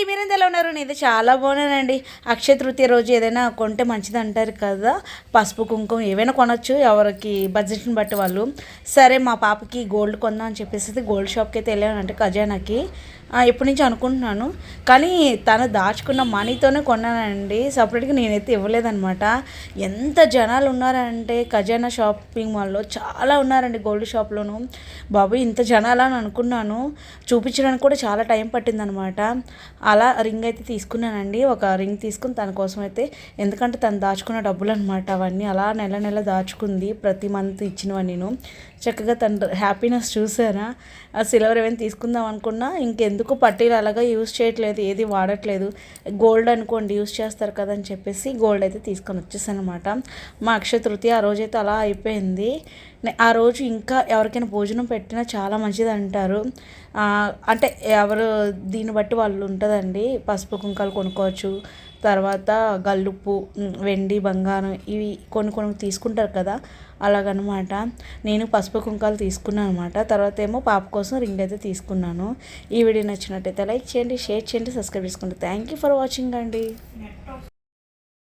మీరేంత ఎలా ఉన్నారు? నేనైతే చాలా బాగున్నానండి. అక్షయ తృతీయ రోజు ఏదైనా కొంటే మంచిది అంటారు కదా, పసుపు కుంకుమ ఏవైనా కొనొచ్చు ఎవరికి బడ్జెట్ని బట్టి వాళ్ళు. సరే మా పాపకి గోల్డ్ కొందాం అని చెప్పేసి గోల్డ్ షాప్కి అయితే వెళ్ళానంటే ఖజానాకి. ఎప్పటి నుంచి అనుకుంటున్నాను, కానీ తను దాచుకున్న మనీతోనే కొన్నానండి. సపరేట్గా నేనైతే ఇవ్వలేదనమాట. ఎంత జనాలు ఉన్నారంటే ఖజానా షాపింగ్ మాల్లో చాలా ఉన్నారండి. గోల్డ్ షాప్లోను బాబు ఇంత జనాలా అని అనుకున్నాను. చూపించడానికి కూడా చాలా టైం పట్టిందనమాట. అలా రింగ్ అయితే తీసుకున్నానండి. ఒక రింగ్ తీసుకుని తన కోసం అయితే, ఎందుకంటే తను దాచుకున్న డబ్బులు అనమాట అవన్నీ. అలా నెల నెల దాచుకుంది, ప్రతి మంత్ ఇచ్చినవన్నీ. నేను చక్కగా తన హ్యాపీనెస్ చూసారా. ఆ సిల్వర్ ఏమైనా తీసుకుందాం అనుకున్నా, ఇంకెందుకు పట్టీలు అలాగా యూజ్ చేయట్లేదు, ఏది వాడట్లేదు. గోల్డ్ అనుకోండి యూజ్ చేస్తారు కదా అని చెప్పేసి గోల్డ్ అయితే తీసుకొని వచ్చేసాను అనమాట. మా అక్షయ తృతీయ ఆ రోజైతే అలా అయిపోయింది. ఆ రోజు ఇంకా ఎవరికైనా భోజనం పెట్టినా చాలా మంచిది అంటారు. అంటే ఎవరు దీన్ని బట్టి వాళ్ళు ఉంటుందండి. పసుపు కుంకాలు కొనుక్కోవచ్చు, తర్వాత గల్లుప్పు, వెండి, బంగారం ఇవి కొన్ని తీసుకుంటారు కదా, అలాగనమాట. నేను పసుపు కుంకాలు తీసుకున్నాను అనమాట. తర్వాత ఏమో పాప కోసం రింగ్ అయితే తీసుకున్నాను. ఈ వీడియో నచ్చినట్టయితే లైక్ చేయండి, షేర్ చేయండి, సబ్స్క్రైబ్ చేసుకోండి. థ్యాంక్ యూ ఫర్ వాచింగ్ అండి.